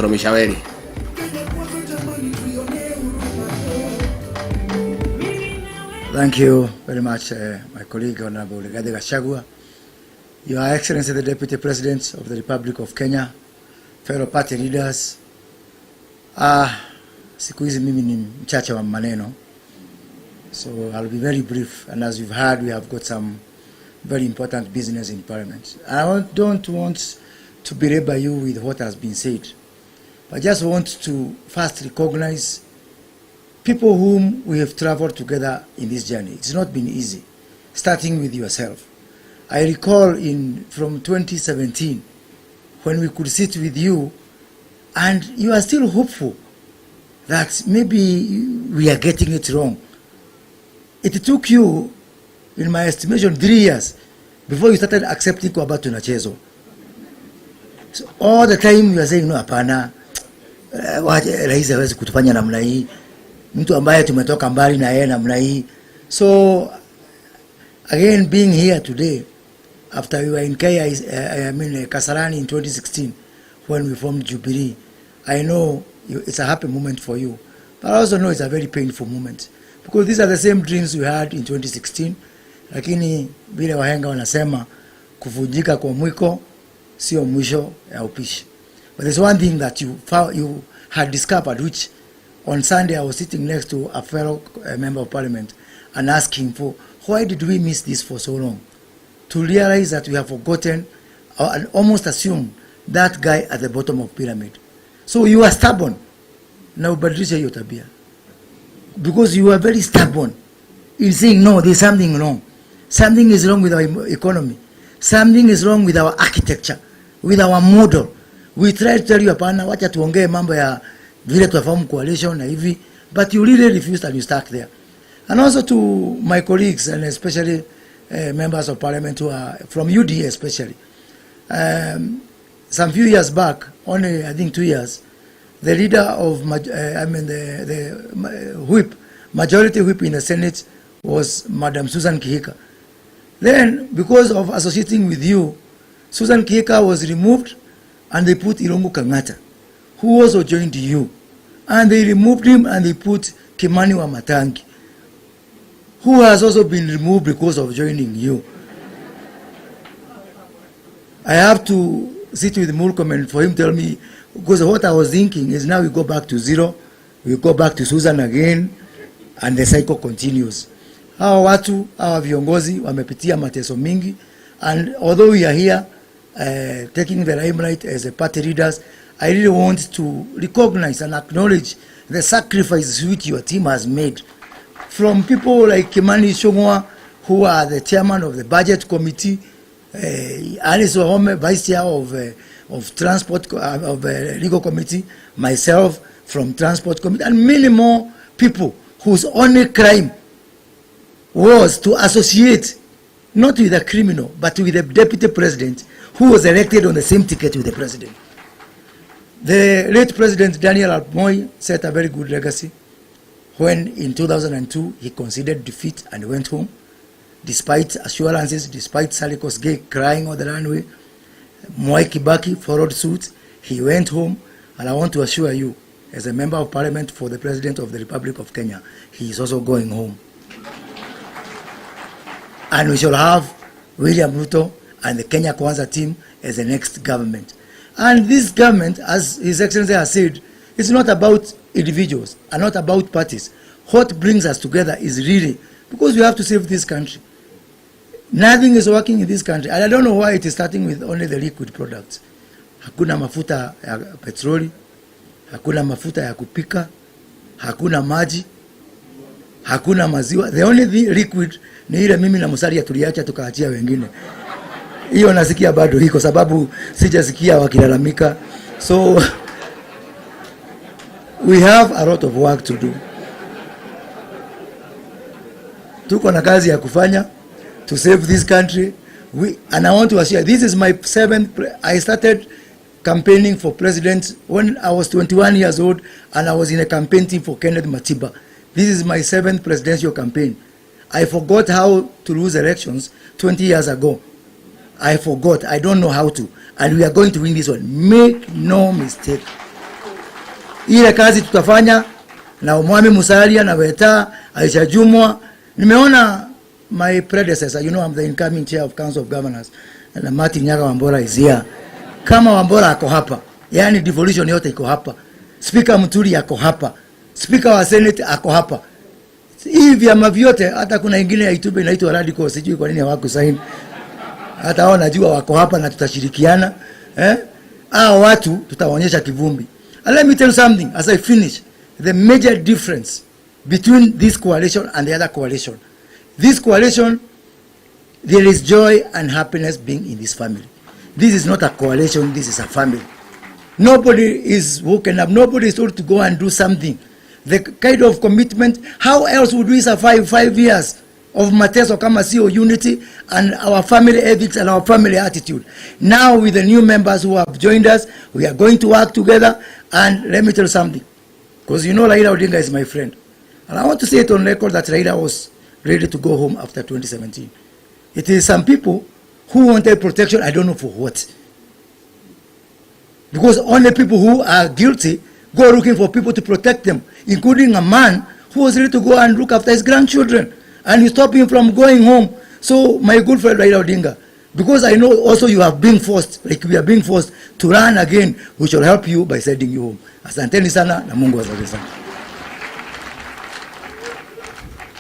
Mishaweli. Thank you very much, my colleague Honorable Rigathi Gachagua, Your Excellency the Deputy President of the Republic of Kenya, fellow party leaders. Siku hizi mimi ni mchache wa maneno, so I'll be very brief, and as you've heard, we have got some very important business in Parliament. Don't want to belabor you with what has been said, but I just want to first recognize people whom we have traveled together in this journey. It's not been easy, starting with yourself. I recall from 2017, when we could sit with you, and you are still hopeful that maybe we are getting it wrong. It took you, in my estimation, 3 years before you started accepting kwamba tunachezwa. So all the time you are saying, no, hapana, rais hawezi kutufanya namna hii, mtu ambaye tumetoka mbali na yeye namna hii. So again, being here today, after we were in Kasarani in 2016, when we formed Jubilee, I know it's a happy moment for you, but I also know it's a very painful moment, because these are the same dreams we had in 2016. Lakini vile wahenga wanasema, kuvunjika kwa mwiko sio mwisho ya upishi. But there's one thing that you had discovered, which on Sunday I was sitting next to a fellow member of Parliament and asking for, why did we miss this for so long? To realize that we have forgotten and almost assumed that guy at the bottom of pyramid. So you are stubborn. Na ubadilishe hiyo tabia, because you are very stubborn in saying, no, there's something wrong. Something is wrong with our economy. Something is wrong with our architecture, with our model. We try to tell you, hapana, wacha tuongee mambo ya vile tunafahamu coalition na hivi, but you really refused and you stuck there. And also to my colleagues, and especially members of Parliament who are from UDA especially. Some few years back, only I think 2 years, the leader of, the whip, majority whip in the Senate was Madam Susan Kihika. Then, because of associating with you, Susan Kihika was removed, and they put Irungu Kangata, who also joined you. And they removed him and they put Kimani Wamatangi, who has also been removed because of joining you. I have to sit with Murkomen and for him to tell me, because what I was thinking is now we go back to zero, we go back to Susan again, and the cycle continues. Hawa watu, hawa viongozi, wamepitia mateso mingi, and although we are here taking the limelight as a party leaders, I really want to recognize and acknowledge the sacrifices which your team has made. From people like Kimani Ichung'wah, who are the chairman of the budget committee, Alice Wahome, vice chair of transport of legal committee, myself from transport committee, and many more people whose only crime was to associate not with a criminal but with the deputy president who was elected on the same ticket with the president. The late President Daniel Arap Moi set a very good legacy when in 2002 he conceded defeat and went home. Despite assurances, despite Sally Kosgei crying on the runway, Mwai Kibaki followed suit. He went home, and I want to assure you, as a member of Parliament for the President of the Republic of Kenya, he is also going home. And we shall have William Ruto and the Kenya Kwanza team as the next government. And this government, as His Excellency has said, it's not about individuals and not about parties. What brings us together is really because we have to save this country. Nothing is working in this country, and I don't know why it is starting with only the liquid products. Hakuna mafuta ya petroli, hakuna mafuta ya kupika, hakuna maji, hakuna maziwa. The only liquid ni ile mimi na Musalia tuliacha tukaachia wengine. Hiyo nasikia bado hiko sababu sijasikia wakilalamika. So we have a lot of work to do. Tuko na kazi ya kufanya to save this country. And I want to assure, this is my 7th. I started campaigning for president when I was 21 years old, and I was in a campaign team for Kenneth Matiba. This is my 7th presidential campaign. I forgot how to lose elections 20 years ago. I forgot. I don't know how to. And we are going to win this one. Make no mistake. ile kazi tutafanya na Mwami Musalia na Weta, Aisha Jumwa. Nimeona my predecessor, you know I'm the incoming chair of Council of Governors, and Martin Nyaga Wambora is here. Kama Wambora ako hapa, yani devolution yote iko hapa. Speaker Muturi ako hapa. Speaker wa Senate ako hapa. Hivi vyama vyote, hata kuna ingine ya YouTube inaitwa Radical, sijui kwa nini hawakusaini. Hata hao najua wako hapa na tutashirikiana. Hao watu tutawaonyesha kivumbi. And let me tell you something as I finish. The major difference between this coalition and the other coalition. This coalition, there is joy and happiness being in this family. This is not a coalition, this is a family. Nobody is woken up, nobody is told to go and do something. The kind of commitment, how else would we survive 5 years of Mateso kama sio unity and our family ethics and our family attitude? Now with the new members who have joined us, we are going to work together. And let me tell you something, because you know Raila Odinga is my friend. And I want to say it on record that Raila was ready to go home after 2017. It is some people who wanted protection, I don't know for what. Because only people who are guilty go looking for people to protect them, including a man who was ready to go and look after his grandchildren. And you stop him from going home. So my good friend Raila Odinga, because I know also you have been forced, like we are being forced to run again, we shall help you by sending you home. Asanteni sana na Mungu awabariki sana.